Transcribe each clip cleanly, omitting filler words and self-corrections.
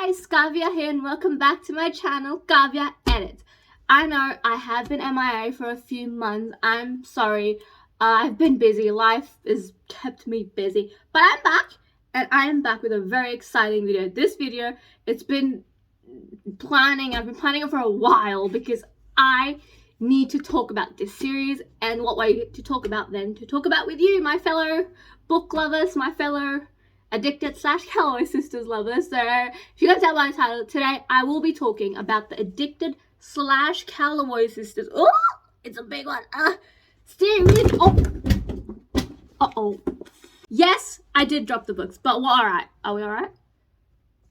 guys, Kavya here and welcome back to my channel, Kavya Edits. I know I have been MIA for a few months. I'm sorry. I've been busy. Life has kept me busy. But I'm back, and I am back with a very exciting video. This video, I've been planning it for a while because I need to talk about this series, and what way to talk about then to talk about with you, my fellow book lovers, my fellow addicted / Calloway sisters lovers. So if you guys tell by the title, today I will be talking about the addicted / Calloway sisters. Oh, it's a big one. Series. Oh. Yes, I did drop the books, but we're alright. Are we alright?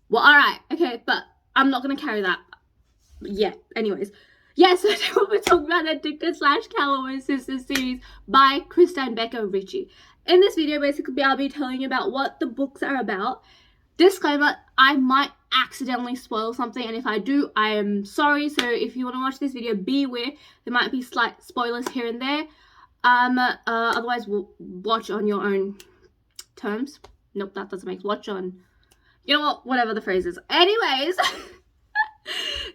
We're alright. Okay, but I'm not gonna carry that. Yeah. Anyways. Yes, so today we'll be talking about the addicted / Calloway sisters series by Krista and Becca Ritchie. In this video, basically, I'll be telling you about what the books are about. Disclaimer, I might accidentally spoil something, and if I do, I am sorry. So if you want to watch this video, be aware. There might be slight spoilers here and there. Otherwise, we'll watch on your own terms. Nope, that doesn't make watch on. You know what? Whatever the phrase is. Anyways,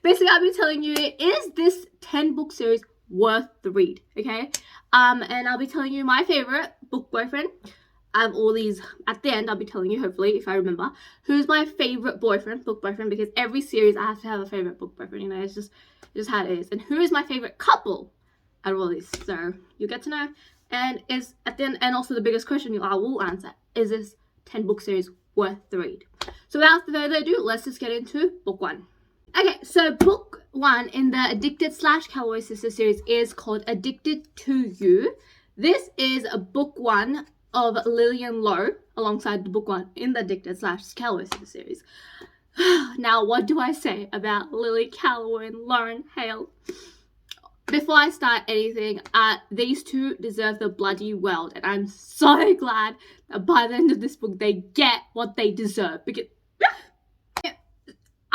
basically, I'll be telling you, is this 10-book series worth the read? Okay. And I'll be telling you my favorite book boyfriend. I have all these at the end. I'll be telling you, hopefully, if I remember, who's my favorite book boyfriend, because every series I have to have a favorite book boyfriend. You know, it's just how it is. And who is my favorite couple out of all these? So you'll get to know. And is at the end, and also the biggest question I will answer: is this 10-book series worth the read? So without further ado, let's just get into book one. Okay, so book one in the Addicted / Calloway Sisters series is called Addicted to You. This is a book one of Lily and Lo, alongside the book one in the Addicted / Calloway Sisters series. Now, what do I say about Lily Calloway and Lauren Hale? Before I start anything, these two deserve the bloody world, and I'm so glad that by the end of this book they get what they deserve, because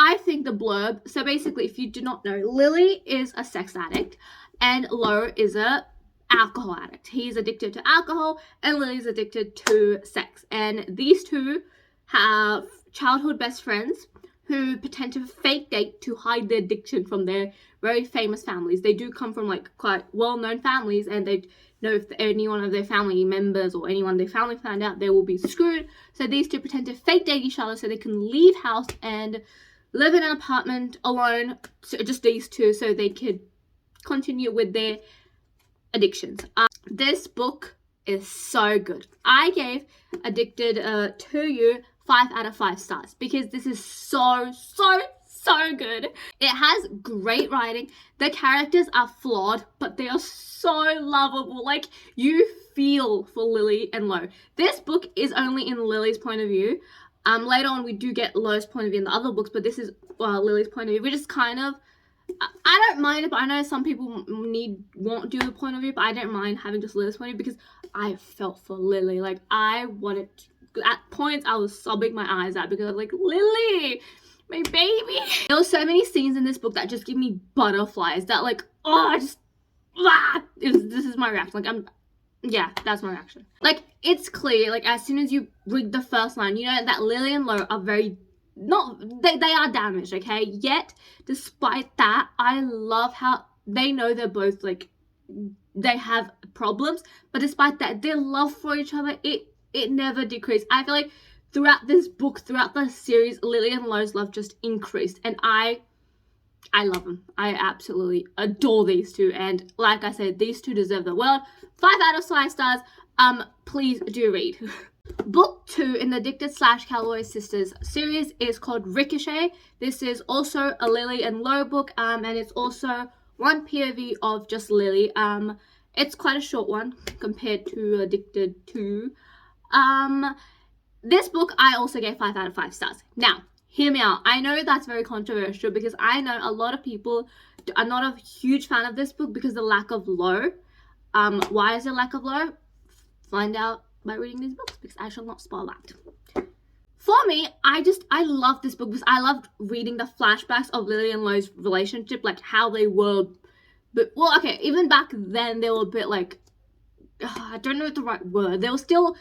I think the blurb, so basically, if you do not know, Lily is a sex addict and Lo is a alcohol addict. He's addicted to alcohol and Lily's addicted to sex. And these two have childhood best friends who pretend to fake date to hide their addiction from their very famous families. They do come from like quite well-known families, and they know if any one of their family members or anyone their family found out, they will be screwed. So these two pretend to fake date each other so they can leave house and live in an apartment alone, so just these two, so they could continue with their addictions. This book is so good. I gave Addicted to You 5 out of 5 stars because this is so good. It has great writing. The characters are flawed, but they are so lovable. Like, you feel for Lily and Lo. This book is only in Lily's point of view. Later on we do get Lo's point of view in the other books, but this is Lily's point of view, which is kind of, I don't mind it, but I know some people won't do the point of view, but I don't mind having just Lily's point of view because I felt for Lily. Like, I wanted to, at points I was sobbing my eyes out because I was like, Lily, my baby. There were so many scenes in this book that just give me butterflies, that like, this is my reaction. Like, yeah, that's my reaction. Like, it's clear, like, as soon as you read the first line, you know that Lily and Lo are they are damaged, okay? Yet, despite that, I love how they know they're both, like, they have problems, but despite that, their love for each other, it never decreased. I feel like throughout this book, throughout the series, Lily and Lo's love just increased, and I love them. I absolutely adore these two, and like I said, these two deserve the world. 5 out of 5 stars. Please do read. Book 2 in the Addicted / Calloway Sisters series is called Ricochet. This is also a Lily and Lo book, and it's also one POV of just Lily. It's quite a short one compared to Addicted to. This book I also gave 5 out of 5 stars. Now, hear me out. I know that's very controversial because I know a lot of people are not a huge fan of this book because of the lack of Lo. Why is there lack of Lo? Find out by reading these books, because I shall not spoil that. For me, I love this book because I loved reading the flashbacks of Lily and Lo's relationship, like how they were, but well, okay, even back then they were a bit like, I don't know the right word. They were still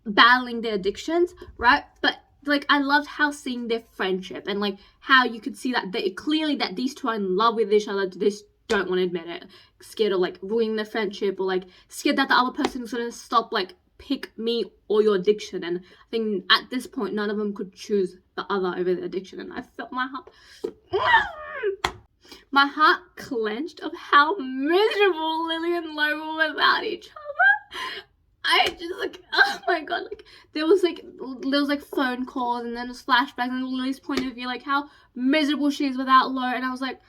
battling their addictions, right? But like, I loved how seeing their friendship and like how you could see that they clearly that these two are in love with each other. They just don't want to admit it, scared of like ruining their friendship, or like scared that the other person is gonna stop, like, pick me or your addiction. And I think at this point none of them could choose the other over the addiction, and I felt my heart clenched of how miserable Lily and Lo were without each other. I just, like, oh my god, like, there was like phone calls, and then there's flashbacks, and Lily's point of view, like how miserable she is without Lo, and I was like,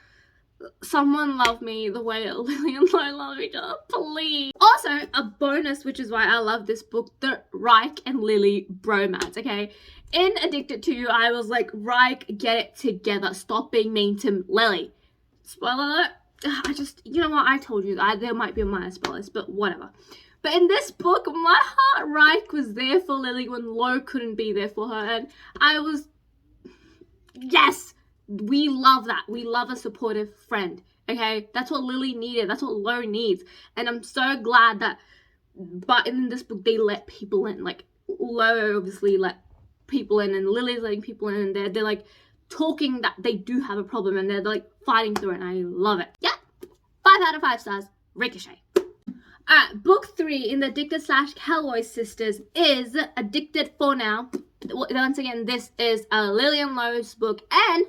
someone love me the way Lily and Lo love each other, please. Also, a bonus, which is why I love this book, the Reich and Lily bromance, okay? In Addicted to You, I was like, Reich, get it together. Stop being mean to Lily. Spoiler alert. I just, you know what, I told you that there might be minor spoilers, but whatever. But in this book, my heart, Reich was there for Lily when Lo couldn't be there for her, and I was, yes, we love that. We love a supportive friend, okay? That's what Lily needed. That's what Lo needs. And I'm so glad that, but in this book, they let people in. Like, Lo obviously let people in, and Lily's letting people in, and they're like talking that they do have a problem, and they're like fighting through it, and I love it. Yeah, 5 out of 5 stars, Ricochet. Alright, book 3 in the Addicted / Calloway sisters is Addicted for Now. Once again, this is a Lily and Lo's book, and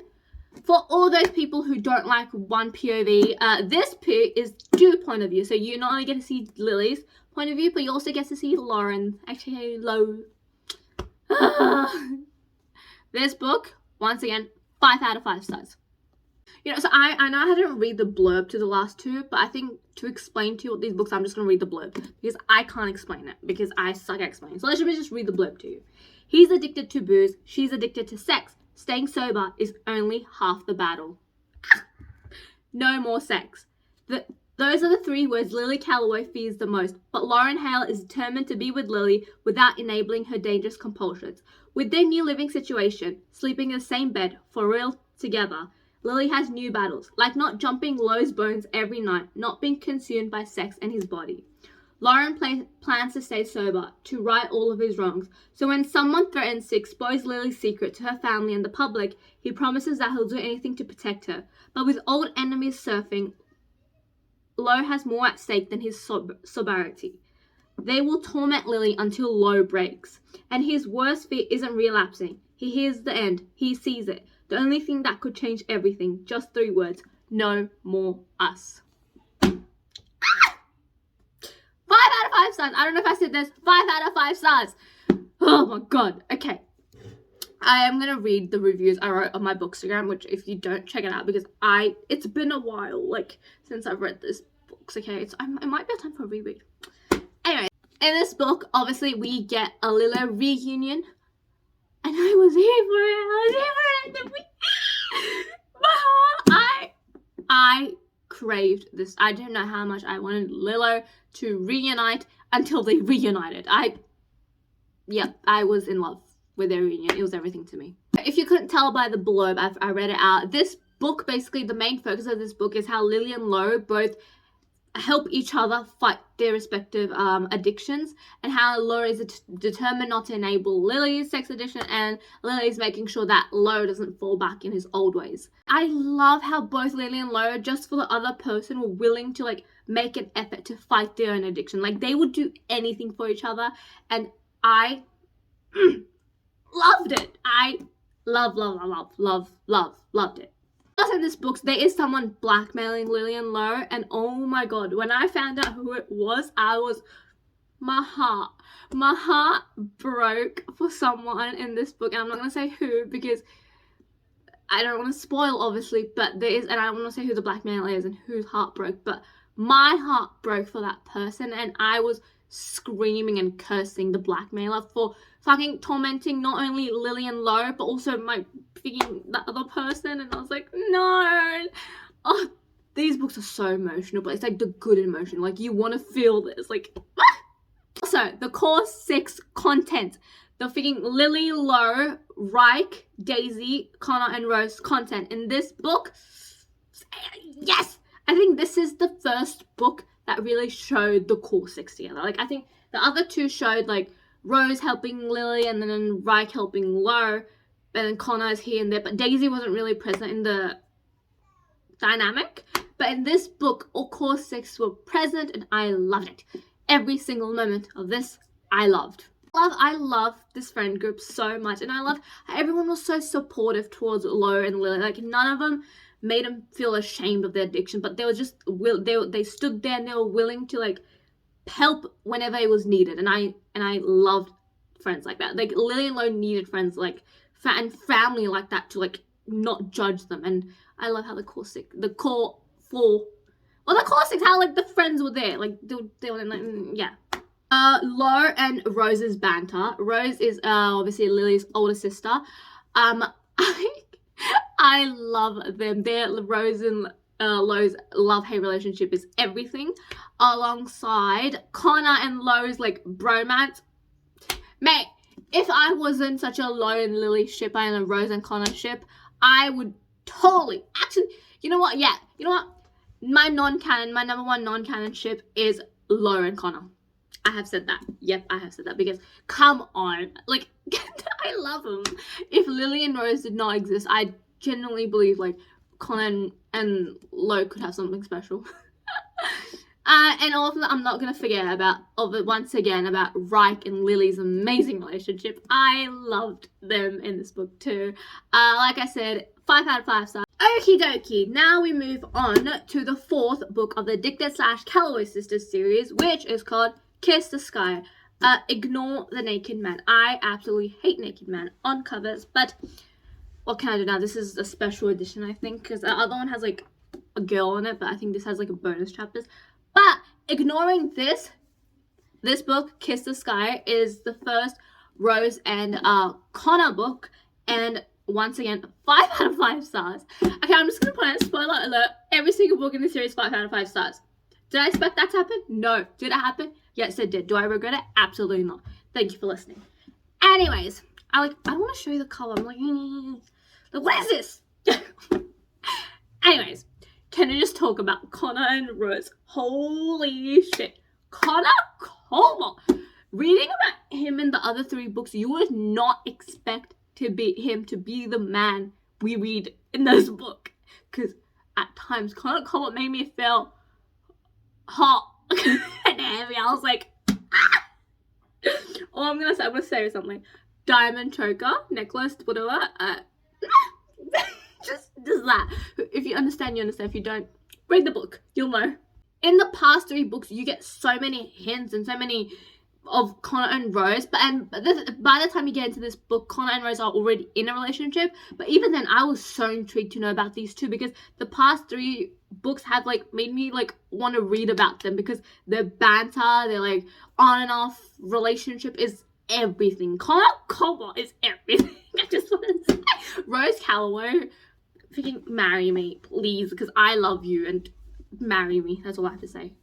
for all those people who don't like one POV, this is 2 point of view. So you not only get to see Lily's point of view, but you also get to see Lauren, aka Lo. This book, once again, 5 out of 5 stars. You know, so I know I didn't read the blurb to the last 2, but I think to explain to you what these books are, I'm just going to read the blurb, because I can't explain it, because I suck at explaining. So let me just read the blurb to you. He's addicted to booze, she's addicted to sex. Staying sober is only half the battle. No more sex. Those are the 3 words Lily Calloway fears the most, but Lauren Hale is determined to be with Lily without enabling her dangerous compulsions. With their new living situation, sleeping in the same bed, for real, together, Lily has new battles, like not jumping Lo's bones every night, not being consumed by sex and his body. Lauren plans to stay sober, to right all of his wrongs, so when someone threatens to expose Lily's secret to her family and the public, he promises that he'll do anything to protect her. But with old enemies surfing, Lo has more at stake than his sobriety. They will torment Lily until Lo breaks, and his worst fear isn't relapsing. He hears the end, he sees it. The only thing that could change everything, just 3 words, no more us. 5 out of 5 stars. I don't know if I said this. 5 out of 5 stars. Oh my god. Okay. I am going to read the reviews I wrote on my Bookstagram, which if you don't, check it out, because it's been a while, like, since I've read this books, okay? It might be a time for a reread. Anyway, in this book, obviously, we get a little reunion, and I was here for it. I craved this. I don't know how much I wanted Lilo to reunite until they reunited. I was in love with their reunion. It was everything to me. If you couldn't tell by the blurb, I read it out. This book, basically, the main focus of this book is how Lily and Lo both help each other fight their respective addictions, and how Lo is determined not to enable Lily's sex addiction, and Lily's making sure that Lo doesn't fall back in his old ways. I love how both Lily and Lo, just for the other person, were willing to like make an effort to fight their own addiction. Like, they would do anything for each other, and I loved it. I loved it. Also in this book, there is someone blackmailing Lily and Lo, and oh my god, when I found out who it was, my heart broke for someone in this book, and I'm not going to say who, because I don't want to spoil, obviously, but there is, and I don't want to say who the blackmailer is and whose heart broke, but my heart broke for that person, and I was screaming and cursing the blackmailer for fucking tormenting not only Lily and Lo, but also my freaking that other person, and I was like, no. Oh, these books are so emotional, but it's like the good emotion, like you want to feel this, like. Also, the core 6 content, the freaking Lily, Lo, Reich, Daisy, Connor, and Rose content in this book. Yes, I think this is the first book that really showed the core 6 together. Like, I think the other 2 showed like Rose helping Lily and then Reich helping Lo, and then Connor is here and there, but Daisy wasn't really present in the dynamic. But in this book, all core six were present, and I loved it. Every single moment of this, I loved. I love this friend group so much, and I love how everyone was so supportive towards Lo and Lily. Like, none of them made them feel ashamed of their addiction, but they were just they stood there and they were willing to like help whenever it was needed. And I loved friends like that. Like, Lily and Lo needed friends like and family like that to like not judge them. And I love how the core six, the core six, how like the friends were there, like they were like, yeah. Lo and Rose's banter. Rose is obviously Lily's older sister. I love them. Their Rose and Lo's love-hate relationship is everything. Alongside Connor and Lo's like bromance. Mate, if I wasn't such a Lo and Lily ship and a Rose and Connor ship, I would totally, actually, you know what? Yeah, you know what? My number one non-canon ship is Lo and Connor. I have said that. Yep, I have said that because, come on, like, I love them. If Lily and Rose did not exist, I genuinely believe, like, Connor and Lo could have something special. And also, I'm not going to forget once again, about Reich and Lily's amazing relationship. I loved them in this book too. Like I said, 5 out of 5 stars. Okie dokie, now we move on to the 4th book of the Addicted / Calloway Sisters series, which is called Kiss the Sky. Ignore the naked man. I absolutely hate naked man on covers, but what can I do now? This is a special edition, I think, because the other one has like a girl on it, but I think this has like a bonus chapters. But ignoring this book, Kiss the Sky, is the first Rose and Connor book, and once again, 5 out of 5 stars. Okay, I'm just gonna put it, spoiler alert, every single book in the series 5 out of 5 stars. Did I expect that to happen? No. Did it happen? Yes, it did. Do I regret it? Absolutely not. Thank you for listening. Anyways, I want to show you the color. I'm like, what is this? Anyways, can I just talk about Connor and Rose? Holy shit. Connor Cobalt. Reading about him in the other 3 books, you would not expect him to be the man we read in this book. Because at times, Connor Cobalt made me feel hot and heavy. I was like, ah! Oh, I'm gonna say something. Diamond choker, necklace, whatever. Just that. If you understand, you understand. If you don't, read the book. You'll know. In the past 3 books, you get so many hints and so many of Connor and Rose, by the time you get into this book, Connor and Rose are already in a relationship. But even then, I was so intrigued to know about these 2 because the past 3 books have like made me like want to read about them because their banter, their like on and off relationship is everything. Connor Cobalt is everything. I just want to say, Rose Calloway, freaking marry me, please, because I love you, and marry me. That's all I have to say.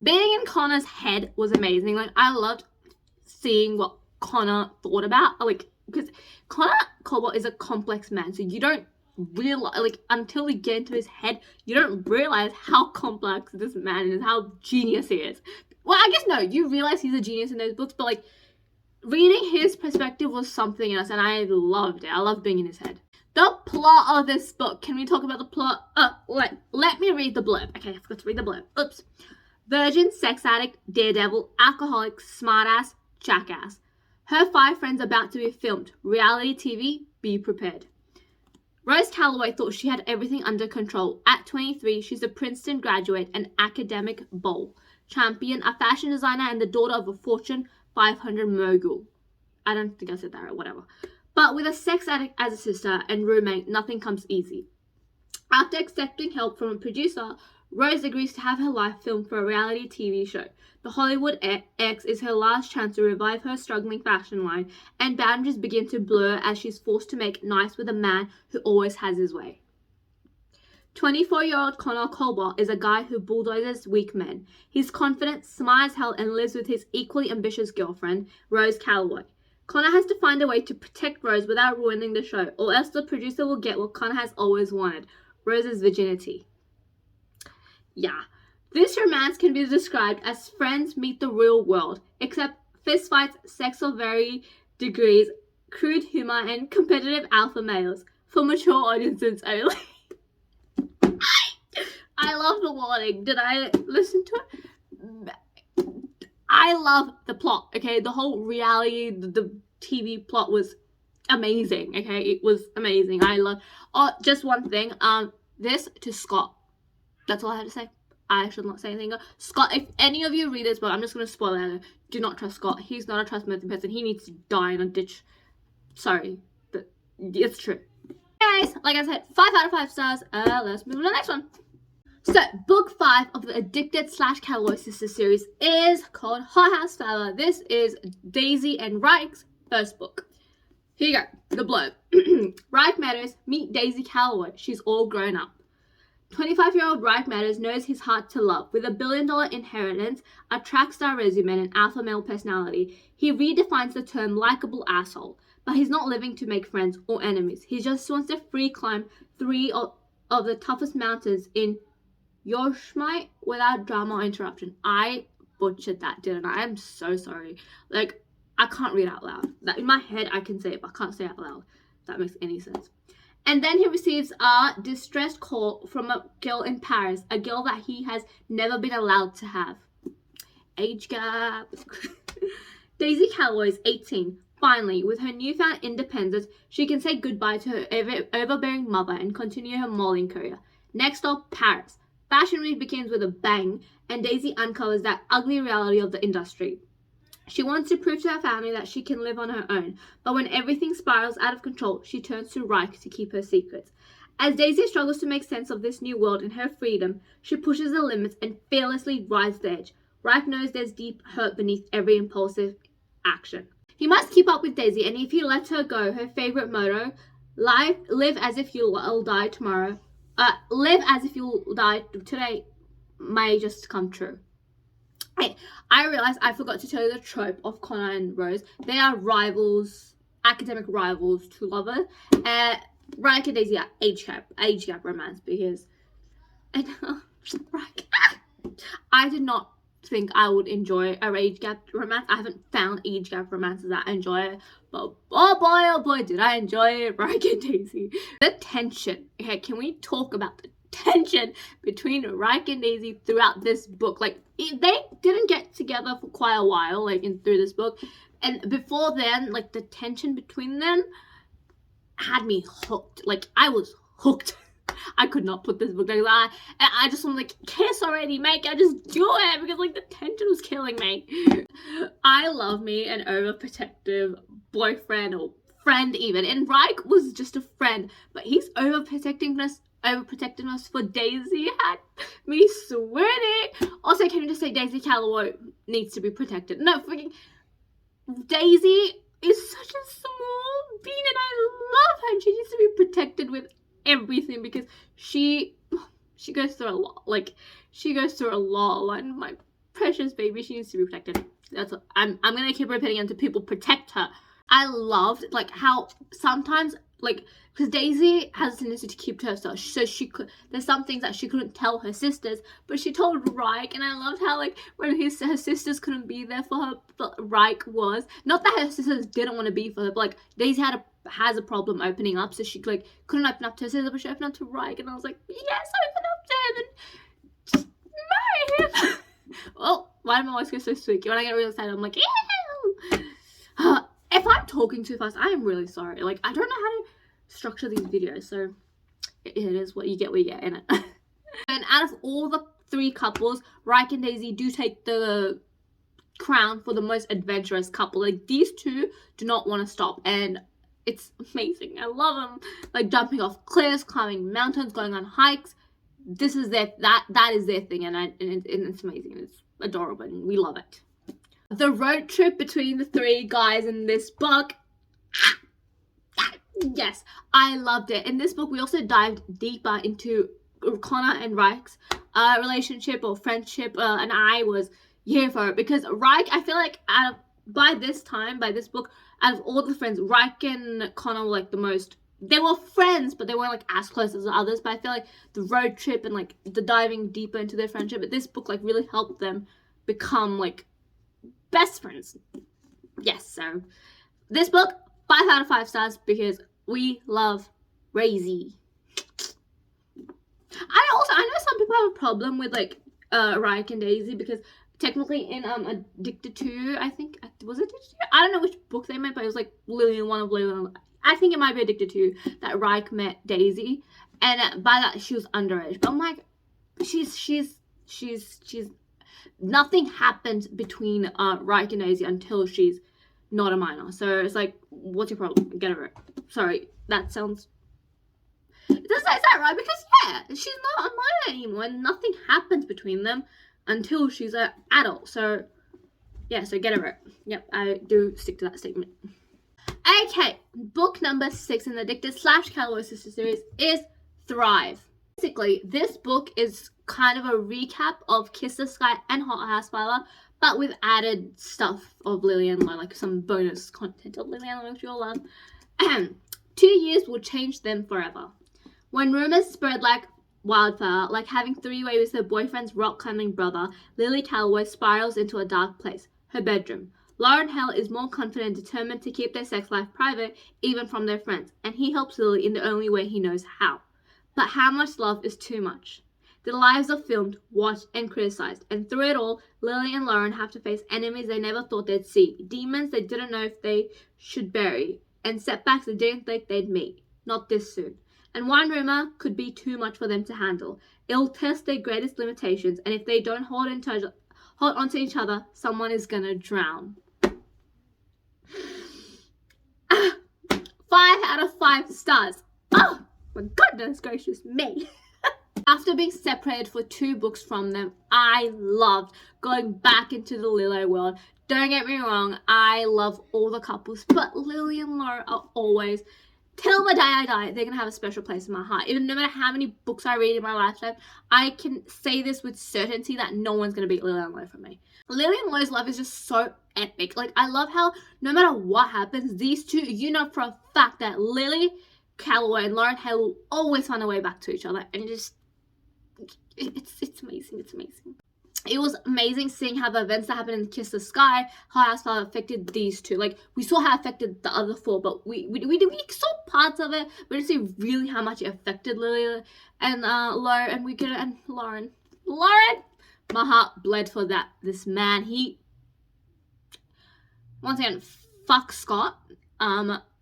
Being in Connor's head was amazing. Like, I loved seeing what Connor thought about. Like, because Connor Cobalt is a complex man, so you don't realize, like, until you get into his head, you don't realize how complex this man is, how genius he is. Well, I guess no, you realize he's a genius in those books, but like, reading his perspective was something else, and I loved it. I loved being in his head. The plot of this book. Can we talk about the plot? Let me read the blurb. Okay, I forgot to read the blurb. Oops. Virgin, sex addict, daredevil, alcoholic, smartass, jackass. Her 5 friends about to be filmed. Reality TV, be prepared. Rose Calloway thought she had everything under control. At 23, she's a Princeton graduate, an academic bowl champion, a fashion designer, and the daughter of a Fortune 500 mogul. I don't think I said that right, whatever. But with a sex addict as a sister and roommate, nothing comes easy. After accepting help from a producer, Rose agrees to have her life filmed for a reality TV show. The Hollywood X is her last chance to revive her struggling fashion line, and boundaries begin to blur as she's forced to make nice with a man who always has his way. 24-year-old Connor Cobalt is a guy who bulldozes weak men. He's confident, smart as hell, and lives with his equally ambitious girlfriend, Rose Calloway. Connor has to find a way to protect Rose without ruining the show, or else the producer will get what Connor has always wanted, Rose's virginity. Yeah, this romance can be described as friends meet the real world, except fistfights, sex of varying degrees, crude humor, and competitive alpha males for mature audiences only. I love the warning. Did I listen to it? I love the plot, okay? The whole reality, the TV plot was amazing, okay? It was amazing. I love... Oh, just one thing. This to Scott. That's all I had to say. I should not say anything. Scott, if any of you read this book, I'm just going to spoil it. Do not trust Scott. He's not a trustworthy person. He needs to die in a ditch. Sorry, but it's true. Guys, like I said, 5 out of 5 stars. Let's move on to the next one. So, book 5 of the Addicted / Calloway Sisters series is called Hot House Fever. This is Daisy and Reich's first book. Here you go, the blurb. Reich Meadows, meet Daisy Calloway. She's all grown up. 25-year-old Reich Meadows knows his heart to love. With a billion-dollar inheritance, a track star resume, and an alpha male personality, he redefines the term likable asshole. But he's not living to make friends or enemies. He just wants to free climb 3 of the toughest mountains in Yosemite without drama or interruption. I butchered that, didn't I? I'm so sorry. Like, I can't read out loud. In my head, I can say it, but I can't say it out loud. If that makes any sense. And then he receives a distressed call from a girl in Paris, a girl that he has never been allowed to have. Age gap. Daisy Calloway is 18. Finally, with her newfound independence, she can say goodbye to her overbearing mother and continue her modeling career. Next stop, Paris. Fashion Week begins with a bang, and Daisy uncovers that ugly reality of the industry. She wants to prove to her family that she can live on her own, but when everything spirals out of control, she turns to Reich to keep her secrets. As Daisy struggles to make sense of this new world and her freedom, she pushes the limits and fearlessly rides the edge. Reich knows there's deep hurt beneath every impulsive action. He must keep up with Daisy, and if he lets her go, her favorite motto, live as if you'll die tomorrow. Live as if you'll die today may just come true. I realized I forgot to tell you the trope of Connor and Rose. They are rivals, academic rivals, two lovers. Reich and Daisy are age gap romance because I did not think I would enjoy a age gap romance. I haven't found age gap romances that I enjoy, but oh boy, did I enjoy it. Reich and Daisy. The tension. Okay, can we talk about the tension between Reich and Daisy throughout this book? Like, they didn't get together for quite a while, like through this book, and before then, like the tension between them had me hooked. Like, I was hooked. I could not put this book down. I just want like, kiss already, mate. I just do it because like the tension was killing me. I love me an overprotective boyfriend or friend even, and Reich was just a friend, but he's overprotectiveness for Daisy had me sweating. Also, can you just say Daisy Calloway needs to be protected? No, freaking Daisy is such a small bean and I love her, and she needs to be protected with everything because she goes through a lot. Like, she goes through a lot, and my precious baby, she needs to be protected. That's what I'm gonna keep repeating until people protect her. I loved like how sometimes, like, because Daisy has a tendency to keep to herself, so there's some things that she couldn't tell her sisters, but she told Reich, and I loved how like when her sisters couldn't be there for her, but Reich was. Not that her sisters didn't want to be for her, but like Daisy has a problem opening up, so she like couldn't open up to her sister, but she opened up to Reich, and I was like, yes, open up to him and just marry him. Well, why am I always so squeaky? When I get really excited, I'm like, ew. If I'm talking too fast, I am really sorry. Like, I don't know how to structure these videos, so it is what you get in it. And out of all the 3 couples, Reich and Daisy do take the crown for the most adventurous couple. Like, these two do not want to stop, and it's amazing. I love them. Like, jumping off cliffs, climbing mountains, going on hikes. This is that is their thing, and it's amazing. It's adorable, and we love it. The road trip between the 3 guys in this book, yes, I loved it. In this book, we also dived deeper into Connor and Reich's relationship or friendship, and I was here for it because Reich, I feel like by this book, out of all the friends, Reich and Connor were like the most. They were friends, but they weren't like as close as the others. But I feel like the road trip and like the diving deeper into their friendship, but this book like really helped them become like best friends. Yes, so this book, 5 out of 5 stars because we love Razy. I know some people have a problem with like Ryke and Daisy because technically in Addicted to, I think, was it Addicted to? I don't know which book they meant, but it was like Lily and one of Lily. I think it might be Addicted to that Ryke met Daisy, and by that she was underage. But I'm like, she's nothing happens between Ryke and Daisy until she's not a minor. So it's like, what's your problem? Get over it. Sorry, that sounds. Is that right? Because yeah, she's not a minor anymore, and nothing happens between them until she's an adult. So yeah, so get over it. Yep, I do stick to that statement. Okay, book number 6 in the Addicted / Calloway Sister series is Thrive. Basically, this book is kind of a recap of Kiss the Sky and Hot House Flava, but with added stuff of Lily and Lo, like some bonus content of Lily and Lo, which you all love. 2 years will change them forever. When rumors spread like wildfire, like having 3-way with her boyfriend's rock-climbing brother, Lily Calloway spirals into a dark place, her bedroom. Lauren Hale is more confident and determined to keep their sex life private, even from their friends, and he helps Lily in the only way he knows how. But how much love is too much? Their lives are filmed, watched, and criticized, and through it all, Lily and Lauren have to face enemies they never thought they'd see, demons they didn't know if they should bury, and setbacks they didn't think they'd meet. Not this soon. And one rumor could be too much for them to handle. It'll test their greatest limitations, and if they don't hold onto each other, someone is gonna drown. 5 out of 5 stars. Oh my goodness gracious me. After being separated for 2 books from them, I loved going back into the Lilo world. Don't get me wrong, I love all the couples, but Lily and Laura are always, till the day I die, they're going to have a special place in my heart. Even no matter how many books I read in my lifetime, I can say this with certainty that no one's going to beat Lily and Lo from me. Lily and Lo's love is just so epic. Like, I love how no matter what happens, these two, you know for a fact that Lily Calloway and Lauren Hale will always find a way back to each other. And just, it's amazing. It's amazing. It was amazing seeing how the events that happened in Kiss the Sky, how House Flava affected these two. Like, we saw how it affected the other 4, but we saw parts of it. We didn't see really how much it affected Lily and Lo, and Lauren. My heart bled for this man. He, once again, fuck Scott.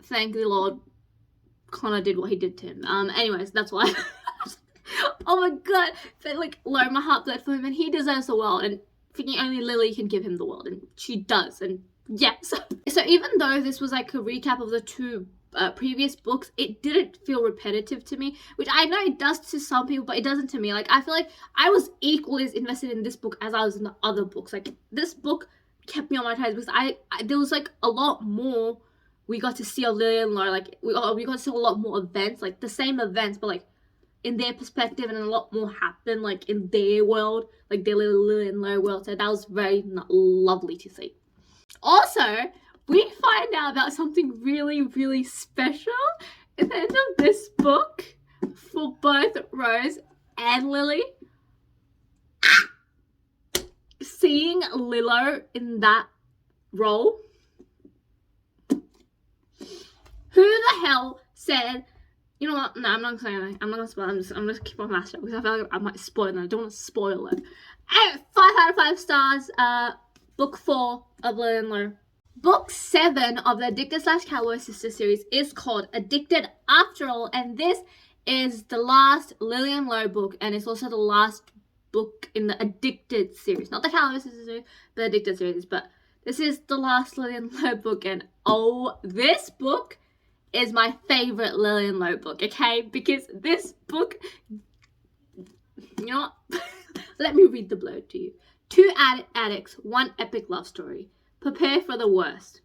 Thank the Lord Connor did what he did to him. Anyways, that's why. Oh my god, but like, Lo, my heart bled for him, and he deserves the world, and thinking only Lily can give him the world, and she does, and yes. So even though this was like a recap of the 2 previous books, it didn't feel repetitive to me, which I know it does to some people, but it doesn't to me. Like, I feel like I was equally as invested in this book as I was in the other books. Like, this book kept me on my toes because I there was like a lot more we got to see of Lily and Laura. Like, we got to see a lot more events, like the same events, but like in their perspective, and a lot more happened like in their world, like their little Lily and Lo world. So that was very lovely to see. Also, we find out about something really, really special at the end of this book for both Rose and Lily. Seeing Lilo in that role. Who the hell said, you know what? No, I'm not saying anything. I'm not gonna spoil it. I'm just keep my mouth shut because I feel like I might spoil it. I don't want to spoil it. 5 out of 5 stars. Book 4 of Lily and Lo. Book 7 of the Addicted / Calloway Sister series is called Addicted After All, and this is the last Lily and Lo book, and it's also the last book in the Addicted series. Not the Calloway Sister series, but the Addicted series. But this is the last Lily and Lo book, and oh, this book is my favorite Lily and Lo book, okay? Because this book, you know what? Let me read the blurb to you. 2 addicts, 1 epic love story. Prepare for the worst.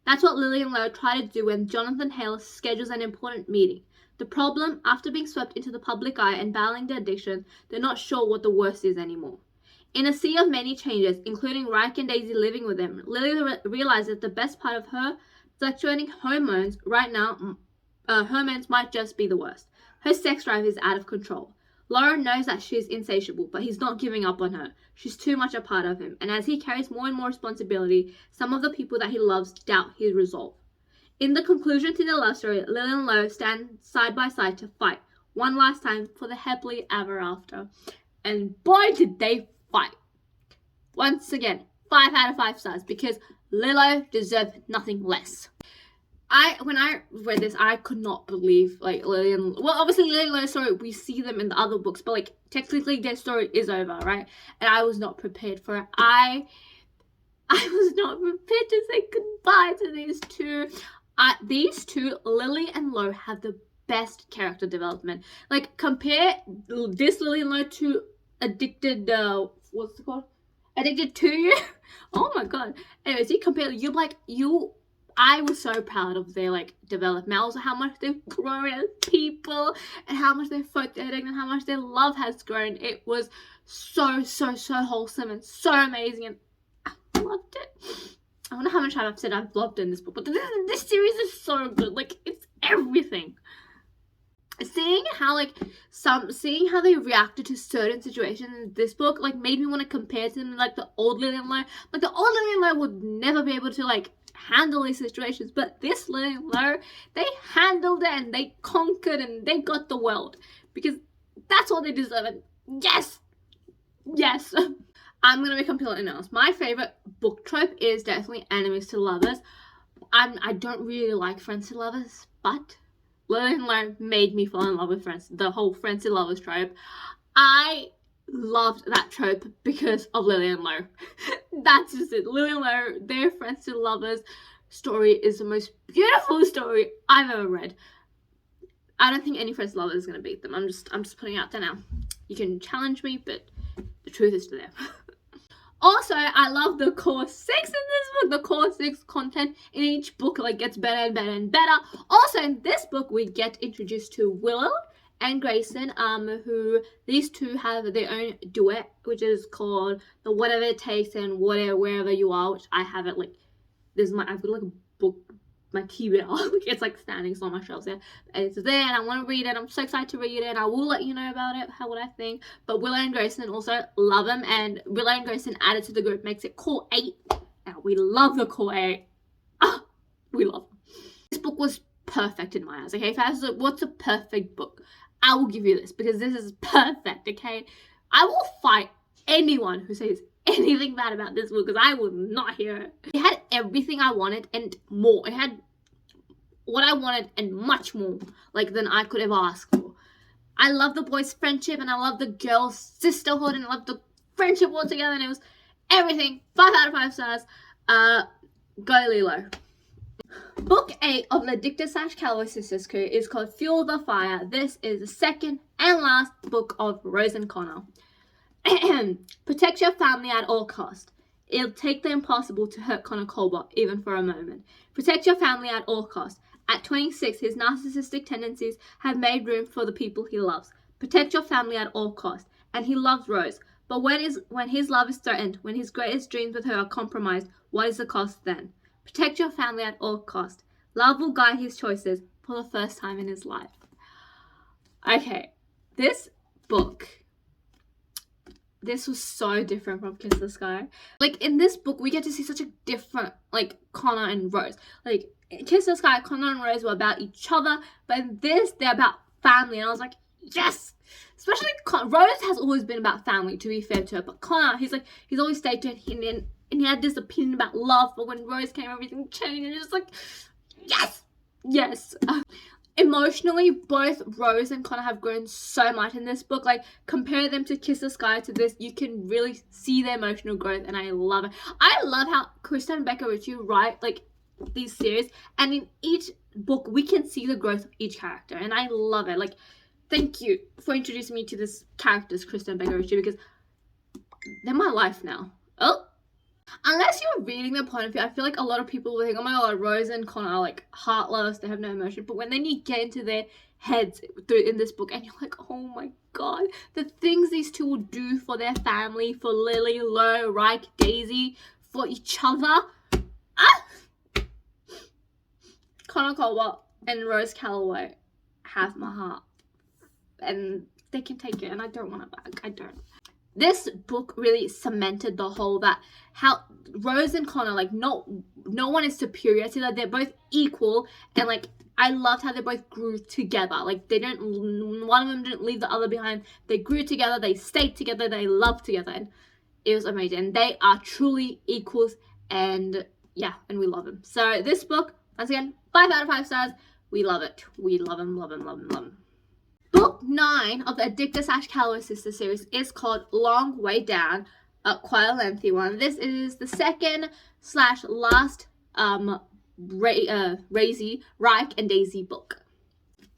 That's what Lily and Lo try to do when Jonathan Hale schedules an important meeting. The problem, after being swept into the public eye and battling their addiction, they're not sure what the worst is anymore. In a sea of many changes, including Ryke and Daisy living with them, Lily realizes that the best part of her fluctuating hormones right now, hormones might just be the worst. Her sex drive is out of control. Laura knows that she is insatiable, but he's not giving up on her. She's too much a part of him, and as he carries more and more responsibility, some of the people that he loves doubt his resolve. In the conclusion to the love story, Lily and Lo stand side by side to fight one last time for the happily ever after. And boy, did they fight. Once again, 5 out of 5 stars, because Lilo deserved nothing less. When I read this, I could not believe, like, Lily and... Well, obviously, Lily and Lo's story, we see them in the other books, but, like, technically their story is over, right? And I was not prepared for it. I was not prepared to say goodbye to these two. These two, Lily and Lo, have the best character development. Like, compare this Lily and Lo to Addicted, what's it called? Addicted to You? Oh my god. Anyways, you compare, I was so proud of their, like, development. Also, how much they've grown as people, and how much they're dating, and how much their love has grown. It was so wholesome and so amazing, and I loved it. I wonder how much I've said I've loved in this book, but this series is so good. Like, it's everything. Seeing how they reacted to certain situations in this book, like, made me want to compare to them, like, the old Lily and Lo. Like, the old Lily and Lo would never be able to, like, handle these situations, but this Lily and Lo, they handled it, and they conquered, and they got the world, because that's what they deserve. And yes, I'm gonna be completely honest. My favorite book trope is definitely enemies to lovers. I don't really like friends to lovers, but Lily and Lo made me fall in love with friends. The whole friends to lovers trope. I loved that trope because of Lily and Lo. That's just it. Lily and Lo, their friends to lovers story is the most beautiful story I've ever read. I don't think any friends to lovers is gonna beat them. I'm just putting it out there now. You can challenge me, but the truth is to them. Also, I love the core 6 in this book. The core 6 content in each book, like, gets better and better and better. Also, in this book, we get introduced to Willow and Grayson, who these two have their own duet, which is called the Whatever It Takes and Wherever You Are, which I have it, like, I've got, like, a book, my TBR, it's, like, standing on my shelves there, and it's there, and I want to read it. I'm so excited to read it, and I will let you know about it, what I think. But Willow and Grayson also love them, and Willow and Grayson added to the group makes it core 8, and we love the core 8. We love them. This book was perfect in my eyes, okay? If I was like, what's a perfect book? I will give you this, because this is perfect, okay? I will fight anyone who says anything bad about this book, because I will not hear it. It had everything I wanted and more. It had what I wanted and much more, like, than I could ever ask for. I love the boys' friendship, and I love the girls' sisterhood, and I love the friendship all together, and it was everything. 5 out of 5 stars. Go Lilo. Book 8 of the Addicted / Calloway Sisters crew is called Fuel the Fire. This is the second and last book of Rose and Connor. Protect your family at all cost. It'll take the impossible to hurt Connor Colbert, even for a moment. Protect your family at all cost. At 26, his narcissistic tendencies have made room for the people he loves. Protect your family at all cost. And he loves Rose. But when his love is threatened, when his greatest dreams with her are compromised, what is the cost then? Protect your family at all cost. Love will guide his choices for the first time in his life. Okay, this book, this was so different from Kiss the Sky. Like, in this book, we get to see such a different, like, Connor and Rose. Like, in Kiss the Sky, Connor and Rose were about each other, but in this, they're about family, and I was like, yes! Especially Rose has always been about family, to be fair to her, but Connor, he's always stayed to it, and he had this opinion about love, but when Rose came, everything changed, and it's just like, yes! Emotionally, both Rose and Connor have grown so much in this book. Like, compare them to Kiss the Sky to this, you can really see their emotional growth, and I love it. I love how Krista and Becca Ritchie write, like, these series, and in each book, we can see the growth of each character, and I love it. Like, thank you for introducing me to this characters, Krista and Becca Ritchie, because they're my life now. Oh! Unless you're reading their point of view, I feel like a lot of people will think, oh my god, Rose and Connor are, like, heartless, they have no emotion. But when then you get into their heads in this book, and you're like, oh my god, the things these two will do for their family, for Lily, Lo, Reich, Daisy, for each other. Connor Colbert and Rose Calloway have my heart. And they can take it, and I don't want it back. I don't. This book really cemented the whole that how Rose and Connor, like, no one is superior to them. They're both equal, and like I loved how they both grew together. Like one of them didn't leave the other behind. They grew together, they stayed together, they loved together, and it was amazing. And they are truly equals, and yeah, and we love them. So this book, once again, 5 out of 5 stars. We love it. We love them, love them, love them, love them. Book 9 of the Addictor / Calloway Sister series is called Long Way Down, quite a lengthy one. This is the second / last Razy, Reich and Daisy book.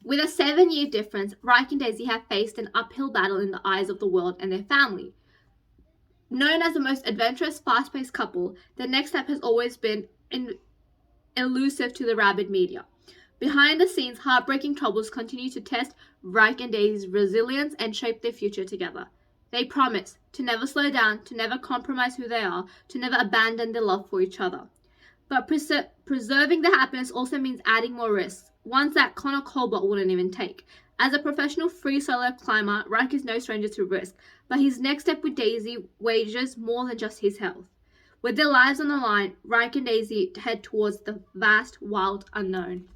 With a 7-year difference, Reich and Daisy have faced an uphill battle in the eyes of the world and their family. Known as the most adventurous, fast-paced couple, the next step has always been elusive to the rabid media. Behind the scenes, heartbreaking troubles continue to test Reich and Daisy's resilience and shape their future together. They promise to never slow down, to never compromise who they are, to never abandon their love for each other. But preserving the happiness also means adding more risks, ones that Connor Colbert wouldn't even take. As a professional free solo climber, Reich is no stranger to risk, but his next step with Daisy wagers more than just his health. With their lives on the line, Reich and Daisy head towards the vast, wild unknown.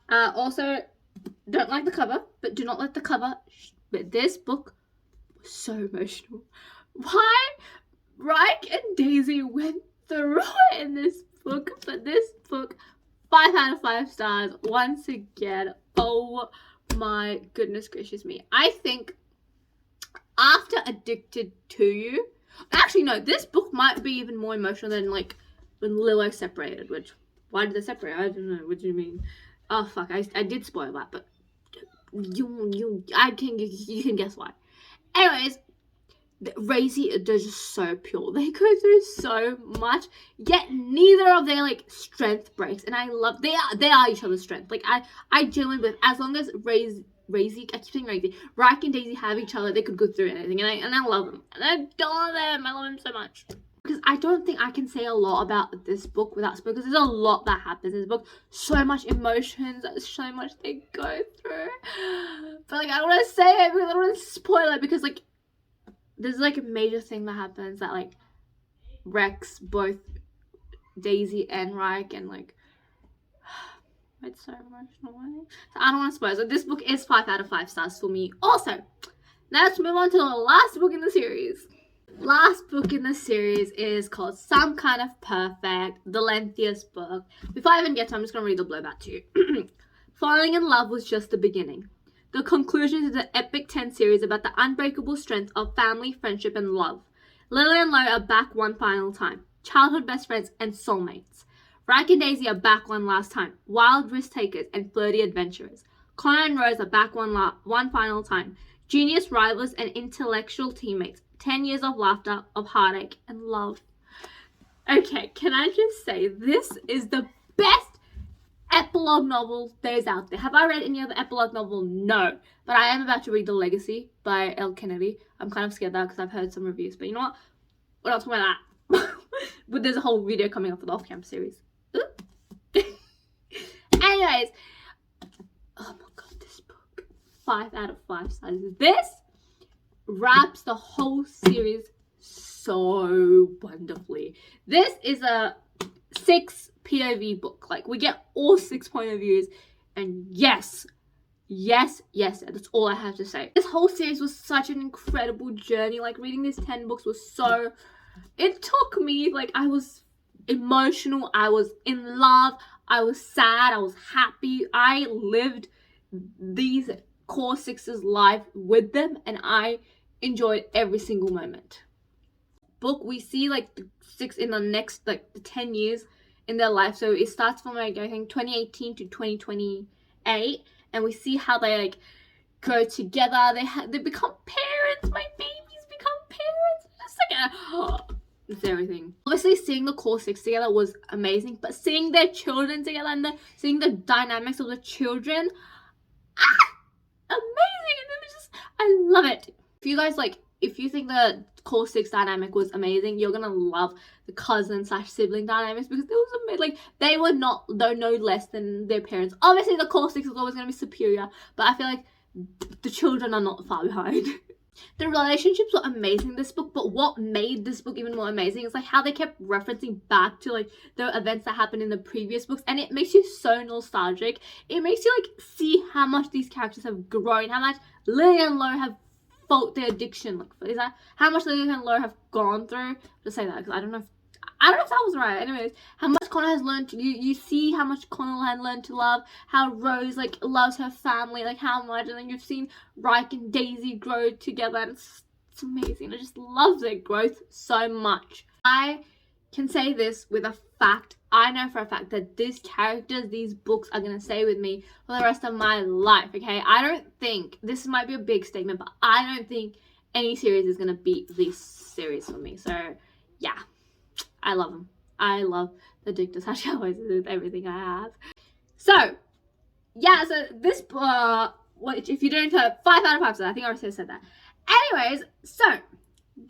Also, don't like the cover, but do not let the cover. But this book was so emotional. Why Reich and Daisy went through it in this book, but this book, 5 out of 5 stars. Once again, oh my goodness gracious me. I think after Addicted to You, actually no, this book might be even more emotional than like when Lilo separated. Which, why did they separate? I don't know. What do you mean? Oh fuck, I did spoil that, but you can guess why. Anyways, Razy, they're just so pure. They go through so much, yet neither of their like strength breaks. And I love they are each other's strength. Like I genuinely believe as long as Razy, I keep saying Razy, Reich and Daisy have each other, they could go through anything. And I love them. And I adore them. I love them so much. Because I don't think I can say a lot about this book without spoilers, because there's a lot that happens in this book. So much emotions, so much they go through. But like I don't want to say it because I don't want to spoil it, because like there's like a major thing that happens that like wrecks both Daisy and Reich, and like it's so emotional. So I don't want to spoil it. So this book is 5 out of 5 stars for me. Also, now let's move on to the last book in the series. Last book in the series is called Some Kind of Perfect, the lengthiest book. Before I even get to it, I'm just going to read the blurb out to you. Falling in love was just the beginning. The conclusion to the epic 10 series about the unbreakable strength of family, friendship, and love. Lily and Lo are back one final time. Childhood best friends and soulmates. Reich and Daisy are back one last time. Wild risk takers and flirty adventurers. Connor and Rose are back one final time. Genius rivals and intellectual teammates. 10 years of laughter, of heartache, and love. Okay, can I just say, this is the best epilogue novel there's out there. Have I read any other epilogue novel? No. But I am about to read The Legacy by Elle Kennedy. I'm kind of scared of that because I've heard some reviews. But you know what? We're not talking about that. But there's a whole video coming up for the off-campus series. Anyways. Oh my god, this book. 5 out of 5 stars. This wraps the whole series so wonderfully. This is a 6 POV book. Like, we get all 6 point of views, and yes, that's all I have to say. This whole series was such an incredible journey. Like, reading these 10 books was so, it took me, like, I was emotional, I was in love, I was sad, I was happy. I lived these core 6's life with them, and I enjoyed every single moment. Book, we see like the 6 in the next like the 10 years in their life. So it starts from like I think 2018 to 2028, and we see how they like go together. They become parents. My babies become parents. It's like it's everything. Obviously, seeing the core 6 together was amazing, but seeing their children together and seeing the dynamics of the children, amazing. And it was just, I love it. If you think the core 6 dynamic was amazing, you're gonna love the cousin / sibling dynamics, because it was amazing. Like, they're no less than their parents. Obviously the core 6 is always gonna be superior, but I feel like the children are not far behind. The relationships were amazing in this book, but what made this book even more amazing is like how they kept referencing back to like the events that happened in the previous books, and it makes you so nostalgic. It makes you like see how much these characters have grown, how much Lily and Lo have fought their addiction. Like, is that how much Lily and Lo have gone through? Just say that because I don't know if that was right. Anyways, how much Connor has learned. You see how much Connor had learned to love. How Rose like loves her family, like how much, and then you've seen Reich and Daisy grow together. And it's amazing. I just love their growth so much. I can say this with a fact. I know for a fact that these characters, these books are gonna stay with me for the rest of my life. Okay, I don't think this might be a big statement, but I don't think any series is gonna beat this series for me. So yeah. I love them. I love the Dictator Calloway with everything I have. So, yeah, so this, which if you don't know, 5 out of 5 stars. I think I already said that. Anyways, so,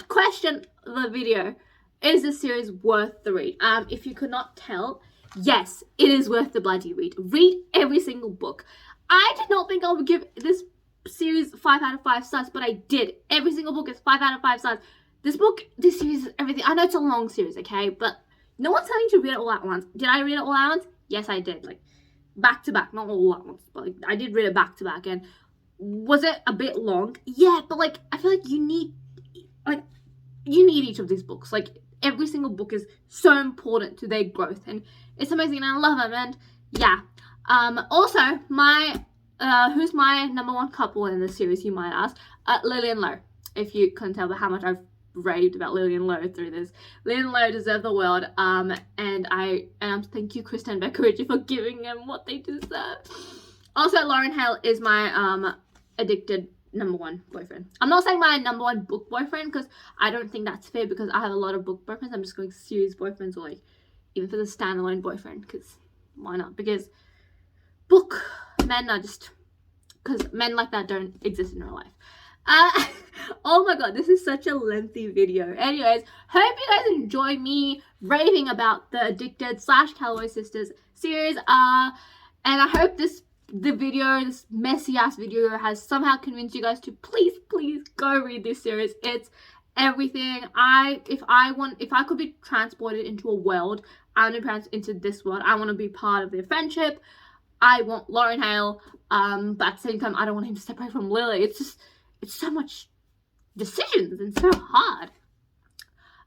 question the video. Is this series worth the read? If you could not tell, yes, it is worth the bloody read. Read every single book. I did not think I would give this series 5 out of 5 stars, but I did. Every single book is 5 out of 5 stars. This book, this series, everything. I know it's a long series, okay? But no one's telling you to read it all at once. Did I read it all at once? Yes, I did. Like, back to back. Not all at once, but like, I did read it back to back. And was it a bit long? Yeah, but like, I feel like you need each of these books. Like, every single book is so important to their growth. And it's amazing, and I love them. And yeah. Also, who's my number one couple in this series, you might ask? Lily and Lo. If you couldn't tell by how much I've raved about Lily and Lo through this. Lily and Lo deserve the world. And thank you, Kristen Beckeridge, for giving them what they deserve. Also, Lauren Hale is my addicted number one boyfriend. I'm not saying my number one book boyfriend because I don't think that's fair because I have a lot of book boyfriends. I'm just going series boyfriends or like even for the standalone boyfriend because why not? Because book men are just because men like that don't exist in real life. Oh my god, this is such a lengthy video. Anyways, hope you guys enjoy me raving about the Addicted / Calloway Sisters series. And I hope this messy ass video has somehow convinced you guys to please go read this series. It's everything. If I could be transported into a world, I want to transport into this world. I want to be part of their friendship. I want Lauren Hale, but at the same time I don't want him to separate from Lily. It's so much decisions and so hard.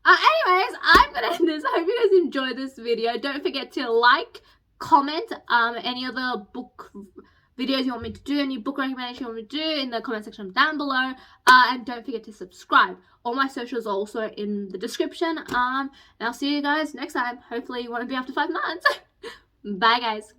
Anyways, I'm gonna end this. I hope you guys enjoyed this video. Don't forget to like, comment any other book videos you want me to do, any book recommendations you want me to do in the comment section down below. And don't forget to subscribe. All my socials are also in the description. And I'll see you guys next time. Hopefully you want to be after 5 months. Bye guys.